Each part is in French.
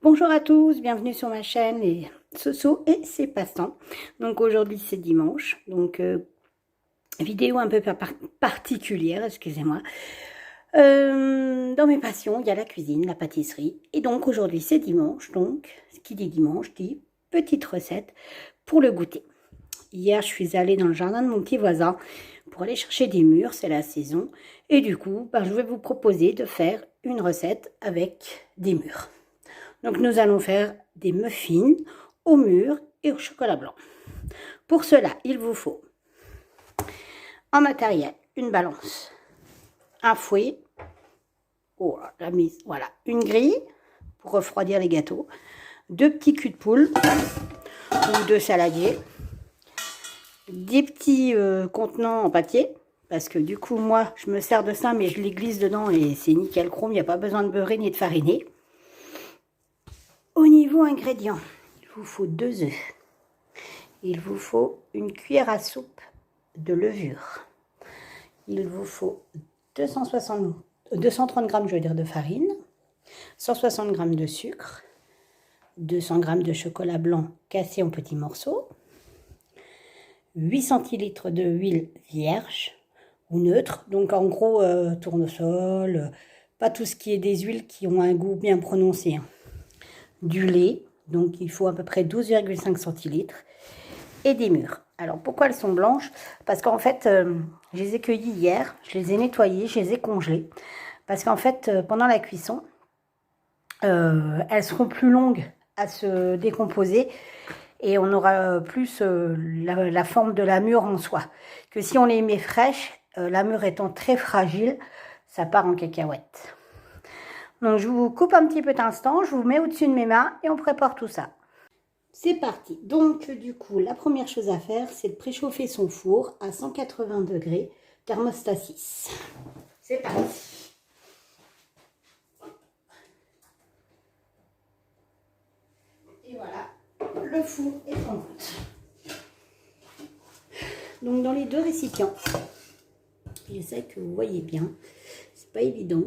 Bonjour à tous, bienvenue sur ma chaîne et Soso et ses passe-temps. Donc aujourd'hui c'est dimanche, donc vidéo un peu particulière, excusez-moi. Dans mes passions, il y a la cuisine, la pâtisserie. Et donc aujourd'hui c'est dimanche, donc ce qui dit dimanche dit petite recette pour le goûter. Hier je suis allée dans le jardin de mon petit voisin pour aller chercher des mûres, c'est la saison. Et du coup, je vais vous proposer de faire une recette avec des mûres. Donc nous allons faire des muffins au mûres et au chocolat blanc. Pour cela, il vous faut en matériel une balance, un fouet, voilà, une grille pour refroidir les gâteaux, deux petits culs de poule ou deux saladiers, des petits contenants en papier, parce que du coup moi je me sers de ça mais je les glisse dedans et c'est nickel chrome, il n'y a pas besoin de beurrer ni de fariner. Au niveau ingrédients, il vous faut 2 œufs. Il vous faut une cuillère à soupe de levure. Il vous faut 230 g de farine, 160 g de sucre, 200 g de chocolat blanc cassé en petits morceaux, 8 centilitres de huile vierge ou neutre, donc en gros tournesol, pas tout ce qui est des huiles qui ont un goût bien prononcé. Hein. Du lait, donc il faut à peu près 12,5 centilitres, et des mûres. Alors pourquoi elles sont blanches? Parce qu'en fait, je les ai cueillies hier, je les ai nettoyées, je les ai congelées. Parce qu'en fait, pendant la cuisson, elles seront plus longues à se décomposer et on aura plus la forme de la mûre en soi. Que si on les met fraîches, la mûre étant très fragile, ça part en cacahuète. Donc je vous coupe un petit peu d'instant, je vous mets au-dessus de mes mains et on prépare tout ça. C'est parti. Donc du coup, la première chose à faire, c'est de préchauffer son four à 180 degrés, thermostat 6. C'est parti. Et voilà, le four est en route. Donc dans les deux récipients, j'essaie que vous voyez bien, c'est pas évident.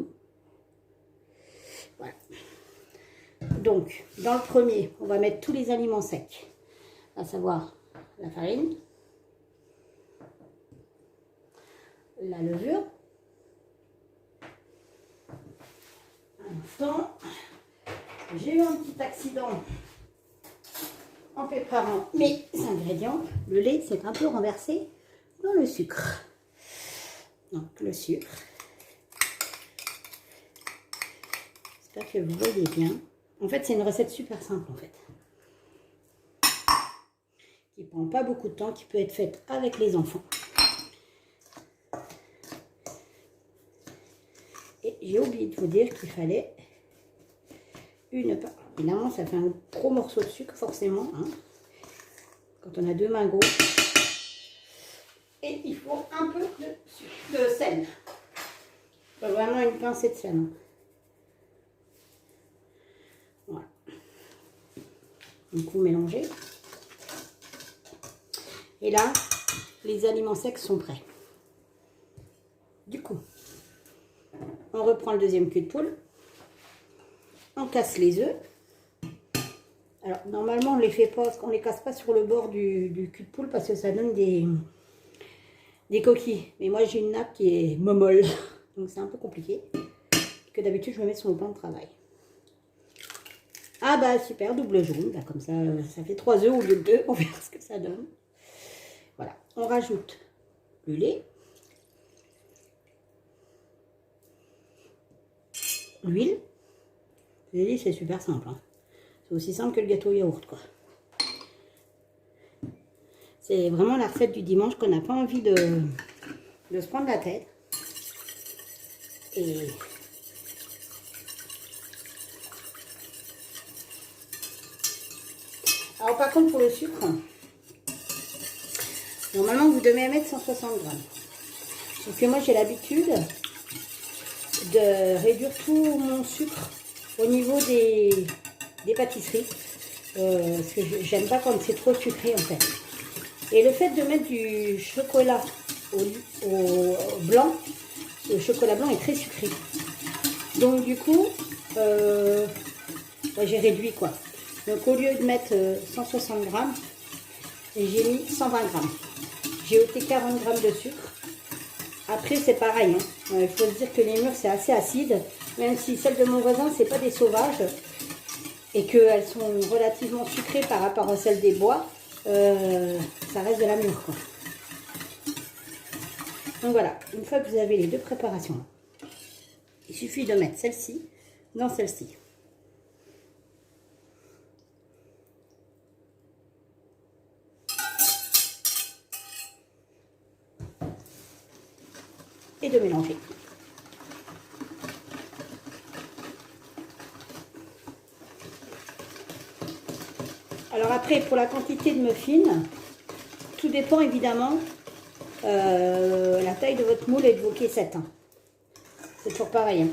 Voilà. Donc, dans le premier, on va mettre tous les aliments secs, à savoir la farine, la levure, un instant, j'ai eu un petit accident en préparant mes ingrédients. Le lait s'est un peu renversé dans le sucre. Donc, le sucre. J'espère que vous voyez bien. En fait, c'est une recette super simple, en fait. Qui prend pas beaucoup de temps, qui peut être faite avec les enfants. Et j'ai oublié de vous dire qu'il fallait une part. Évidemment, ça fait un gros morceau de sucre, forcément. Hein, quand on a deux mains grosses. Et il faut un peu de sel. Vraiment une pincée de sel. Voilà. Donc vous mélangez. Et là, les aliments secs sont prêts. Du coup, on reprend le deuxième cul de poule. On casse les œufs. Alors, normalement, on les fait pas, on les casse pas sur le bord du cul de poule parce que ça donne des coquilles. Mais moi, j'ai une nappe qui est momolle. Donc, c'est un peu compliqué. Que d'habitude, je me mets sur le plan de travail. Ah bah, super, double jaune. Bah, comme ça fait 3 œufs au lieu de 2. On verra ce que ça donne. Voilà. On rajoute le lait. L'huile. Je vous ai dit, c'est super simple. Hein. C'est aussi simple que le gâteau yaourt, quoi. C'est vraiment la recette du dimanche qu'on n'a pas envie de se prendre la tête. Et alors par contre pour le sucre, normalement vous devez mettre 160 grammes. Sauf que moi j'ai l'habitude de réduire tout mon sucre au niveau des pâtisseries. Parce que j'aime pas quand c'est trop sucré en fait. Et le fait de mettre du chocolat au blanc, le chocolat blanc est très sucré. Donc du coup, Ouais, j'ai réduit quoi. Donc au lieu de mettre 160 grammes, j'ai mis 120 grammes. J'ai ôté 40 grammes de sucre. Après c'est pareil, hein. Il faut se dire que les mûres c'est assez acide. Même si celles de mon voisin c'est pas des sauvages. Et qu'elles sont relativement sucrées par rapport à celles des bois. Ça reste de la mûre quoi. Donc voilà, une fois que vous avez les deux préparations, il suffit de mettre celle-ci dans celle-ci. Et de mélanger. Alors après, pour la quantité de muffins, tout dépend évidemment la taille de votre moule et de vos caissettes. Hein. C'est toujours pareil. Hein.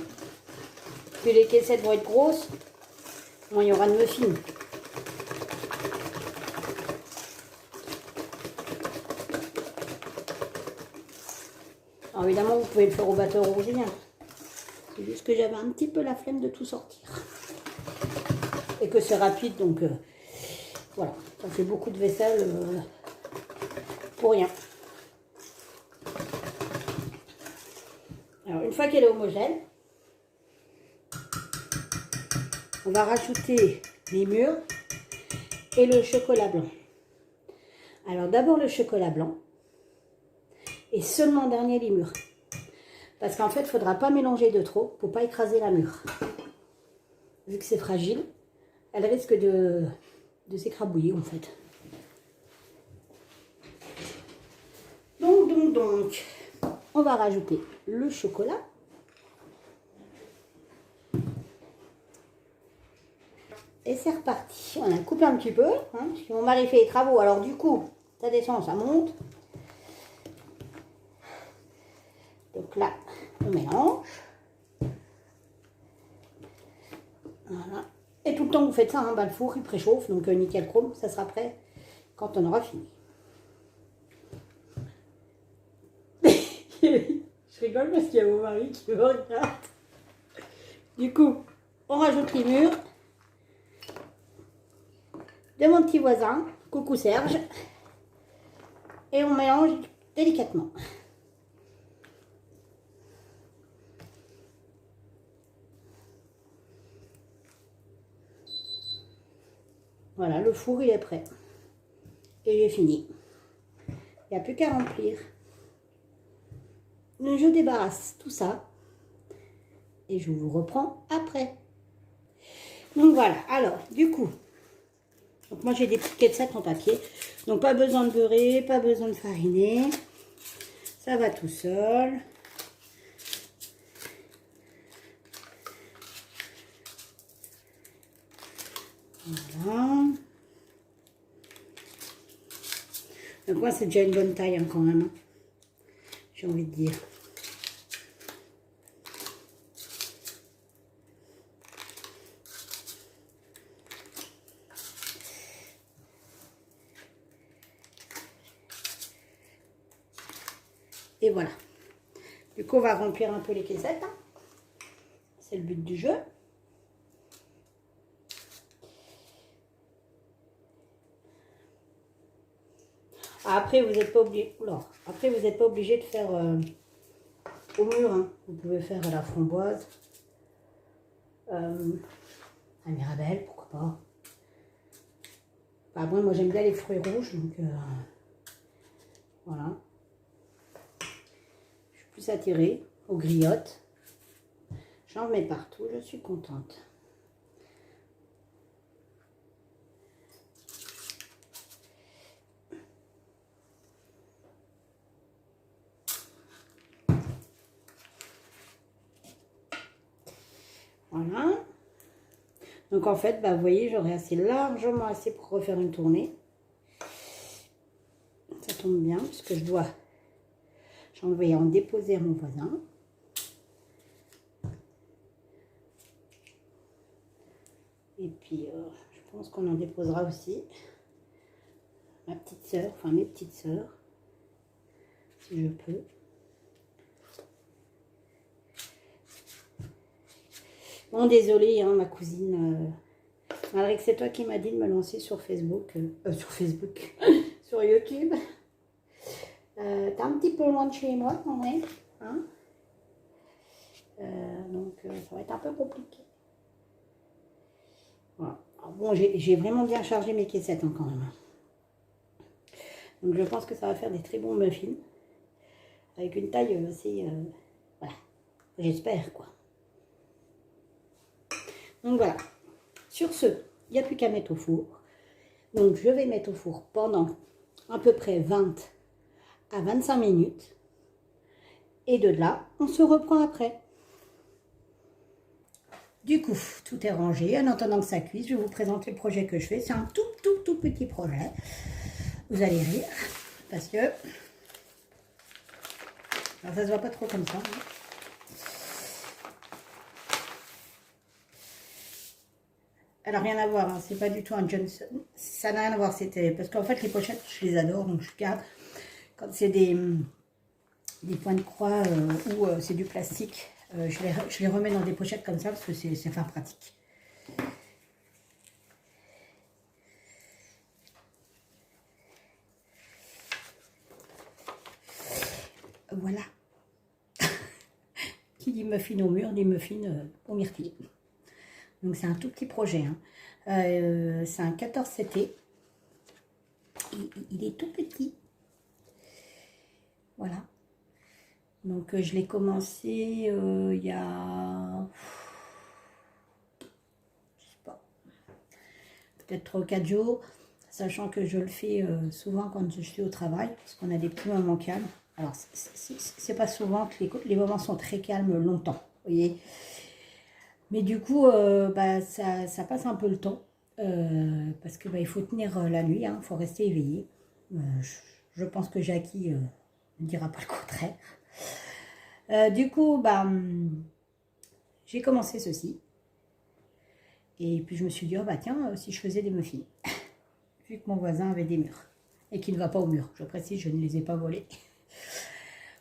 Plus les caissettes vont être grosses, moins il y aura de muffins. Alors évidemment, vous pouvez le faire au batteur rouge. C'est juste que j'avais un petit peu la flemme de tout sortir. Et que c'est rapide, donc voilà. Ça fait beaucoup de vaisselle pour rien. Alors une fois qu'elle est homogène, on va rajouter les mûres et le chocolat blanc. Alors d'abord le chocolat blanc et seulement en dernier les mûres. Parce qu'en fait, il ne faudra pas mélanger de trop pour ne pas écraser la mûre. Vu que c'est fragile, elle risque de s'écrabouiller en fait. Donc, on va rajouter le chocolat. Et c'est reparti. On a coupé un petit peu. Hein, parce que mon mari fait les travaux. Alors du coup, ça descend, ça monte. Donc là, on mélange. Voilà. Et tout le temps que vous faites ça, hein, bah, le four il préchauffe. Donc nickel chrome, ça sera prêt quand on aura fini. Je rigole parce qu'il y a mon mari qui me regarde. Du coup, on rajoute les mûres de mon petit voisin, coucou Serge, et on mélange délicatement. Voilà, le four il est prêt. Et j'ai fini. Il n'y a plus qu'à remplir. Je débarrasse tout ça et je vous reprends après. Donc voilà, alors du coup, donc moi j'ai des petites caissettes en papier, donc pas besoin de beurrer, pas besoin de fariner, ça va tout seul. Voilà. Donc moi c'est déjà une bonne taille hein, quand même, hein, j'ai envie de dire. Et voilà. Du coup, on va remplir un peu les caissettes. Hein. C'est le but du jeu. Après, vous n'êtes pas obligé. Après, vous n'êtes pas obligé de faire au mur. Hein. Vous pouvez faire à la framboise, à Mirabelle, pourquoi pas. Enfin, moi, j'aime bien les fruits rouges, donc voilà. Je suis plus attirée aux griottes. J'en mets partout, je suis contente. Voilà. Donc en fait, bah, vous voyez, j'aurai largement assez pour refaire une tournée. Ça tombe bien, parce que j'en vais en déposer à mon voisin. Et puis, je pense qu'on en déposera aussi ma petite sœur, enfin mes petites sœurs, si je peux. Bon, désolée, hein, ma cousine Alric, c'est toi qui m'as dit de me lancer sur Facebook. Sur Facebook. Sur YouTube. T'es un petit peu loin de chez moi quand même. Hein, donc ça va être un peu compliqué. Voilà. Alors, bon, j'ai vraiment bien chargé mes caissettes hein, quand même. Donc je pense que ça va faire des très bons muffins. Avec une taille assez... voilà. J'espère quoi. Donc voilà. Sur ce, il n'y a plus qu'à mettre au four. Donc je vais mettre au four pendant à peu près 20 à 25 minutes. Et de là, on se reprend après. Du coup, tout est rangé. En attendant que ça cuise, je vais vous présenter le projet que je fais. C'est un tout petit projet. Vous allez rire. Parce que... alors ça se voit pas trop comme ça. Hein. Alors rien à voir, hein, c'est pas du tout un Johnson. Ça n'a rien à voir, c'était... parce qu'en fait les pochettes, je les adore, donc je garde. Quand c'est des points de croix ou c'est du plastique, je les remets dans des pochettes comme ça parce que c'est enfin pratique. Voilà. Qui dit muffin au mur, dit muffin au myrtille. Donc c'est un tout petit projet. Hein. C'est un 14 CT. Il est tout petit. Voilà. Donc je l'ai commencé il y a... je sais pas. Peut-être 3 ou 4 jours. Sachant que je le fais souvent quand je suis au travail. Parce qu'on a des petits moments calmes. Alors c'est pas souvent que les moments sont très calmes longtemps. Vous voyez. Mais du coup, bah, ça passe un peu le temps, parce que bah, il faut tenir la nuit, il faut rester éveillé. Je pense que Jackie ne dira pas le contraire. Du coup, bah, j'ai commencé ceci. Et puis je me suis dit, oh bah tiens, si je faisais des muffins, vu que mon voisin avait des murs, et qu'il ne va pas au mur, je précise, je ne les ai pas volés.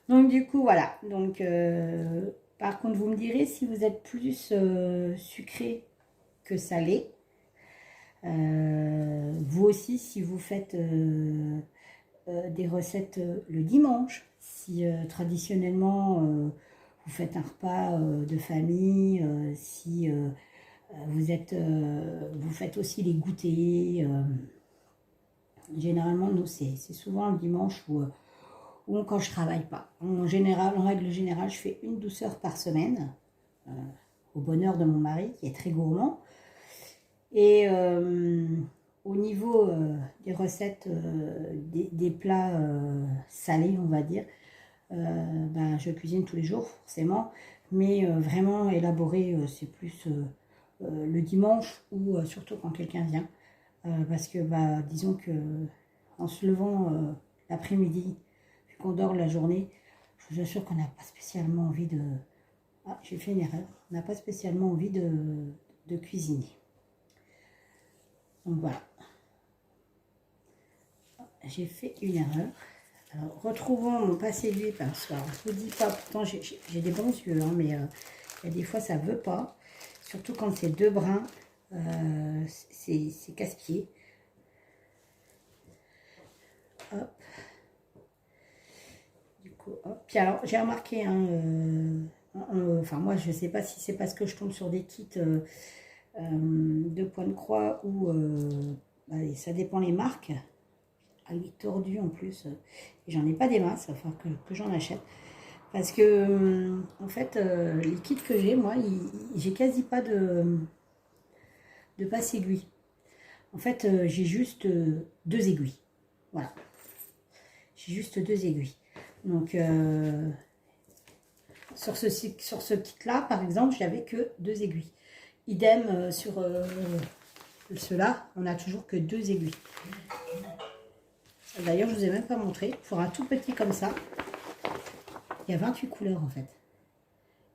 Donc du coup, voilà, donc... par contre, vous me direz si vous êtes plus sucré que salé. Vous aussi, si vous faites des recettes le dimanche, si traditionnellement vous faites un repas de famille, si vous faites aussi les goûters. Généralement, nous, c'est souvent le dimanche ou quand je travaille pas. En règle générale, je fais une douceur par semaine, au bonheur de mon mari qui est très gourmand. Et au niveau des recettes, des plats salés, on va dire, ben, je cuisine tous les jours forcément, mais vraiment élaboré, c'est plus le dimanche ou surtout quand quelqu'un vient, parce que bah, disons que en se levant l'après-midi, qu'on dort la journée, je vous assure qu'on n'a pas spécialement envie de... Ah, j'ai fait une erreur. On n'a pas spécialement envie de cuisiner. Donc voilà. J'ai fait une erreur. Alors, retrouvons mon passé d'huile parce que je ne vous dis pas, pourtant j'ai des bons yeux, hein, mais il y a des fois ça ne veut pas. Surtout quand c'est deux brins, c'est casse-pied. Hop. Puis alors, j'ai remarqué, hein, enfin moi je sais pas si c'est parce que je tombe sur des kits de points de croix ou bah, ça dépend les marques. Ah oui, tordu en plus. Et j'en ai pas des masses, il va falloir que j'en achète. Parce que en fait, les kits que j'ai, moi, j'ai quasi pas de passe aiguille. En fait, j'ai juste 2 aiguilles. Voilà. J'ai juste 2 aiguilles. Donc, sur ce kit-là, par exemple, j'avais que 2 aiguilles. Idem sur ceux-là, on n'a toujours que 2 aiguilles. D'ailleurs, je ne vous ai même pas montré. Pour un tout petit comme ça, il y a 28 couleurs en fait.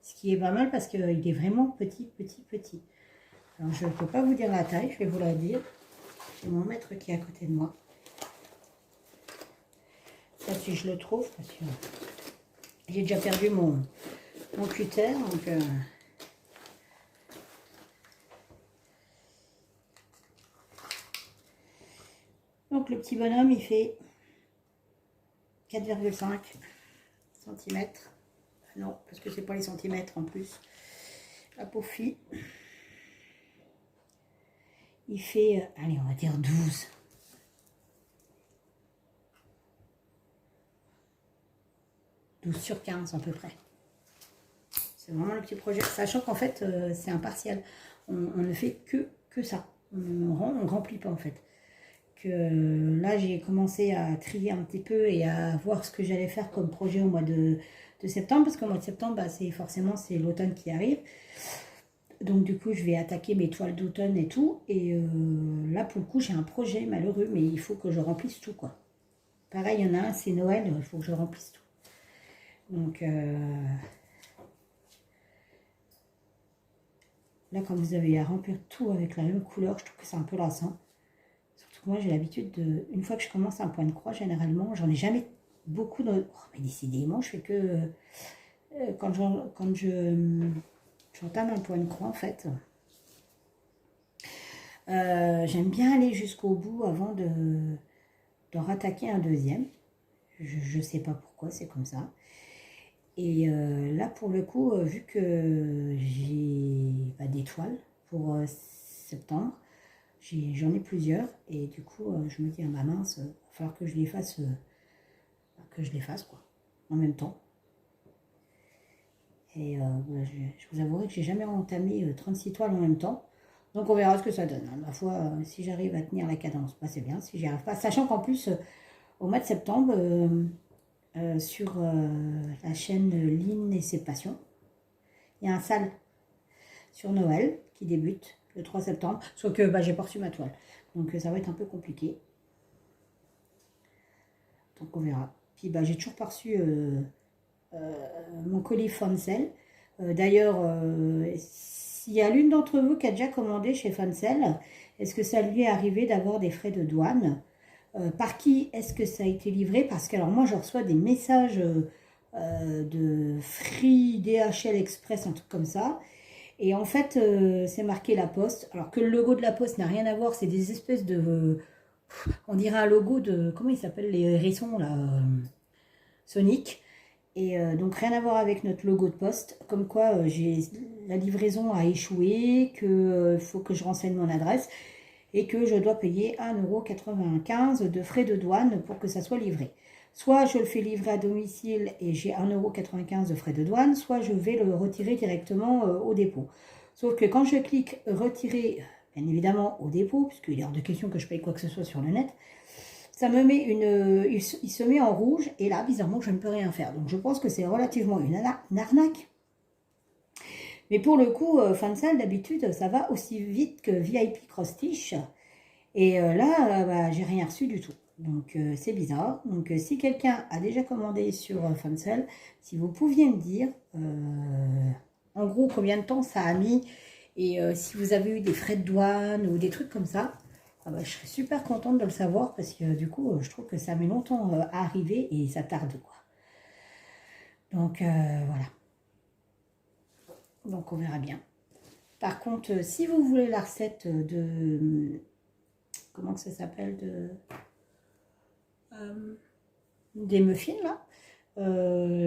Ce qui est pas mal parce qu'il est vraiment petit. Alors, je ne peux pas vous dire la taille, je vais vous la dire. J'ai mon maître qui est à côté de moi. Ça, si je le trouve, parce que j'ai déjà perdu mon cutter. Donc, Donc le petit bonhomme, il fait 4,5 cm. Non, parce que c'est pas les centimètres en plus. La pauvre fille. Il fait, allez, on va dire 12. Sur 15 à peu près. C'est vraiment le petit projet. Sachant qu'en fait, c'est impartial. On ne fait que ça. On ne remplit pas en fait. Que là, j'ai commencé à trier un petit peu et à voir ce que j'allais faire comme projet au mois de septembre. Parce qu'au mois de septembre, bah, c'est l'automne qui arrive. Donc du coup, je vais attaquer mes toiles d'automne et tout. Et là, pour le coup, j'ai un projet malheureux, mais il faut que je remplisse tout, quoi. Pareil, il y en a un, c'est Noël, il faut que je remplisse tout. Donc là, quand vous avez à remplir tout avec la même couleur, je trouve que c'est un peu lassant. Surtout que moi, j'ai l'habitude de... Une fois que je commence un point de croix, généralement, j'en ai jamais beaucoup de... Oh, mais décidément, je fais que... quand j'entame un point de croix, en fait, j'aime bien aller jusqu'au bout avant de rattaquer un deuxième. Je sais pas pourquoi, c'est comme ça. Et là, pour le coup, vu que j'ai des toiles pour septembre, j'en ai plusieurs. Et du coup, je me dis, ah ma mince, il va falloir que je les fasse, quoi, en même temps. Et voilà, je vous avouerai que j'ai jamais entamé 36 toiles en même temps. Donc on verra ce que ça donne. Ma foi, si j'arrive à tenir la cadence, bah, c'est bien. Si j'y arrive pas, sachant qu'en plus, au mois de septembre, sur la chaîne Lynn et ses passions, il y a un sale sur Noël qui débute le 3 septembre. Sauf que j'ai pas reçu ma toile. Donc ça va être un peu compliqué. Donc on verra. Puis j'ai toujours pas reçu mon colis Fancel. D'ailleurs, s'il y a l'une d'entre vous qui a déjà commandé chez Fancel, est-ce que ça lui est arrivé d'avoir des frais de douane? Par qui est-ce que ça a été livré? Parce que alors moi je reçois des messages de Free, DHL Express, un truc comme ça. Et en fait c'est marqué La Poste. Alors que le logo de La Poste n'a rien à voir, c'est des espèces de... on dirait un logo de... Comment ils s'appellent les hérissons là Sonic. Et donc rien à voir avec notre logo de poste. Comme quoi la livraison a échoué, qu'il faut que je renseigne mon adresse. Et que je dois payer 1,95 € de frais de douane pour que ça soit livré. Soit je le fais livrer à domicile et j'ai 1,95 € de frais de douane, soit je vais le retirer directement au dépôt. Sauf que quand je clique retirer, bien évidemment au dépôt, puisqu'il est hors de question que je paye quoi que ce soit sur le net, ça me met il se met en rouge et là, bizarrement, je ne peux rien faire. Donc je pense que c'est relativement une arnaque. Mais pour le coup, Fancel, d'habitude, ça va aussi vite que VIP Cross Stitch. Et là, j'ai rien reçu du tout. Donc, c'est bizarre. Donc, si quelqu'un a déjà commandé sur Fancel, si vous pouviez me dire, en gros, combien de temps ça a mis, et si vous avez eu des frais de douane ou des trucs comme ça, je serais super contente de le savoir parce que du coup, je trouve que ça met longtemps à arriver et ça tarde, quoi. Donc, voilà. Donc on verra bien. Par contre, si vous voulez la recette de... Comment que ça s'appelle des muffins, là.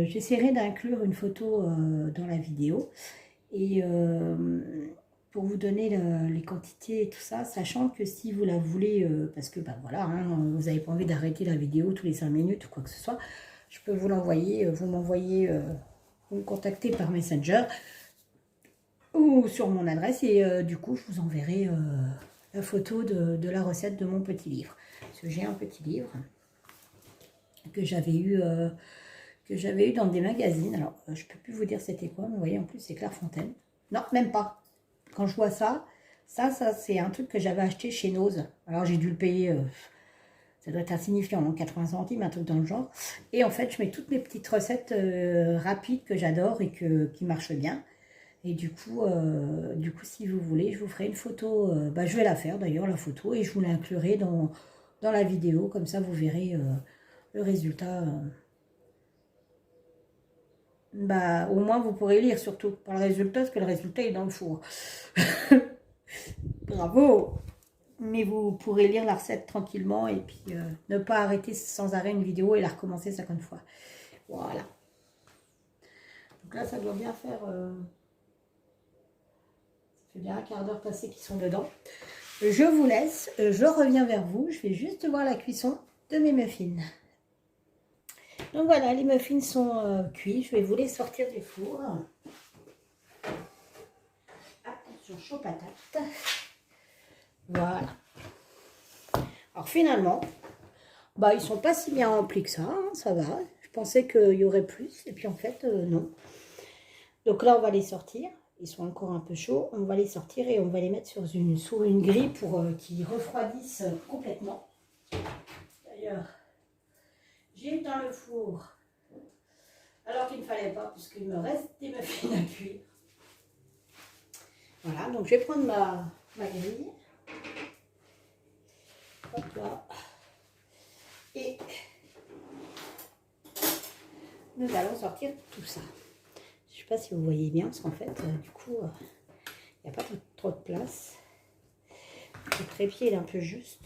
J'essaierai d'inclure une photo dans la vidéo. Et pour vous donner les quantités et tout ça, sachant que si vous la voulez, parce que voilà, hein, vous n'avez pas envie d'arrêter la vidéo tous les 5 minutes ou quoi que ce soit, je peux vous l'envoyer, vous me contactez par Messenger ou sur mon adresse et du coup je vous enverrai la photo de la recette de mon petit livre. Parce que j'ai un petit livre que j'avais eu dans des magazines. Alors je peux plus vous dire c'était quoi, mais vous voyez en plus c'est Clairefontaine. Non, même pas. Quand je vois ça c'est un truc que j'avais acheté chez Nose. Alors j'ai dû le payer, ça doit être insignifiant, hein, 80 centimes, un truc dans le genre. Et en fait je mets toutes mes petites recettes rapides que j'adore et qui marchent bien. Et du coup, si vous voulez, je vous ferai une photo. Je vais la faire d'ailleurs, la photo, et je vous l'inclurai dans la vidéo. Comme ça, vous verrez le résultat. Au moins, vous pourrez lire surtout. Pas le résultat, parce que le résultat est dans le four. Bravo! Mais vous pourrez lire la recette tranquillement et puis ne pas arrêter sans arrêt une vidéo et la recommencer 50 fois. Voilà. Donc là, ça doit bien faire... ça fait bien un quart d'heure passé qu'ils sont dedans. Je vous laisse, je reviens vers vous. Je vais juste voir la cuisson de mes muffins. Donc voilà, les muffins sont cuits. Je vais vous les sortir du four. Attention, chaud patate. Voilà. Alors finalement, bah, ils sont pas si bien remplis que ça, hein, ça va. Je pensais qu'il y aurait plus, et puis en fait, non. Donc là, on va les sortir. Ils sont encore un peu chauds. On va les sortir et on va les mettre sur une grille pour qu'ils refroidissent complètement. D'ailleurs, j'ai dans le four, alors qu'il ne fallait pas, puisqu'il me reste des muffins à cuire. Voilà, donc je vais prendre ma grille. Hop là. Et nous allons sortir tout ça. Je ne sais pas si vous voyez bien, parce qu'en fait, du coup, il n'y a pas trop de place. Le trépied est un peu juste.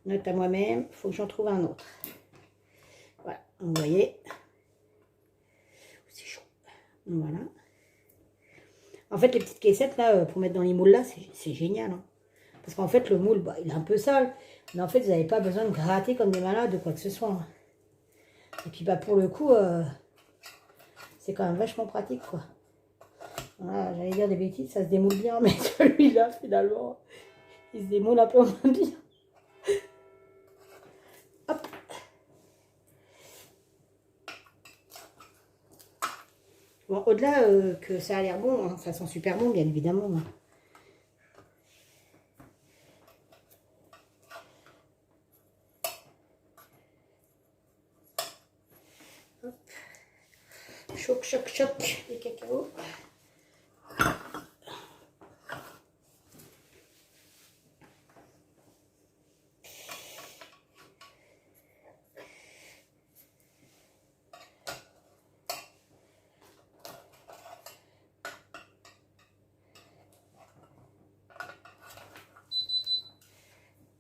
Note à moi-même, il faut que j'en trouve un autre. Voilà, vous voyez. C'est chaud. Voilà. En fait, les petites caissettes, là, pour mettre dans les moules, là, c'est génial. Hein. Parce qu'en fait, le moule, bah, il est un peu sale. Mais en fait, vous n'avez pas besoin de gratter comme des malades ou quoi que ce soit. Hein. Et puis, bah, pour le coup, c'est quand même vachement pratique, quoi. Voilà, j'allais dire des bêtises, ça se démoule bien, mais celui-là, finalement, il se démoule un peu moins bien. Hop. Bon, au-delà que ça a l'air bon, hein, ça sent super bon, bien évidemment. Hein. Hop. Choc, choc, choc, les cacao.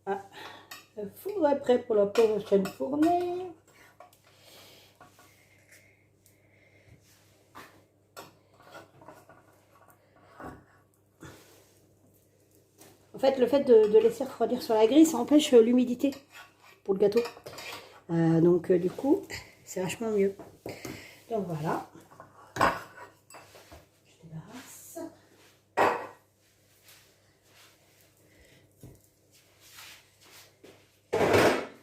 Ah, le four est prêt pour la prochaine fournée. En fait, le fait de laisser refroidir sur la grille, ça empêche l'humidité pour le gâteau. Donc, du coup, c'est vachement mieux. Donc, voilà. Je débarrasse.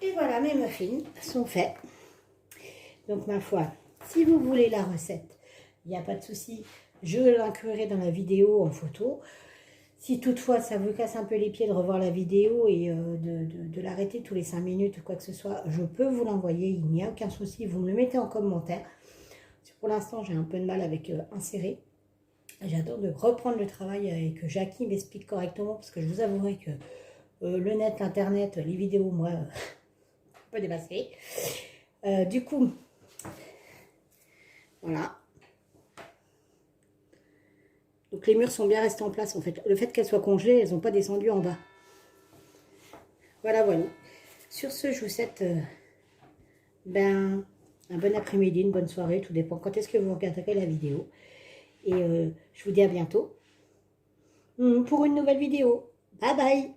Et voilà, mes muffins sont faits. Donc, ma foi, si vous voulez la recette, il n'y a pas de souci. Je l'inclurai dans la vidéo en photo. Si toutefois ça vous casse un peu les pieds de revoir la vidéo et de l'arrêter tous les 5 minutes ou quoi que ce soit, je peux vous l'envoyer, il n'y a aucun souci, vous me le mettez en commentaire. Pour l'instant, j'ai un peu de mal avec insérer. J'attends de reprendre le travail et que Jackie m'explique correctement, parce que je vous avouerai que le net, l'internet, les vidéos, moi, un peu dépassé. Du coup, voilà. Donc les murs sont bien restés en place en fait. Le fait qu'elles soient congelées, elles n'ont pas descendu en bas. Voilà, voilà. Sur ce, je vous souhaite un bon après-midi, une bonne soirée. Tout dépend quand est-ce que vous regarderez la vidéo. Et je vous dis à bientôt pour une nouvelle vidéo. Bye bye.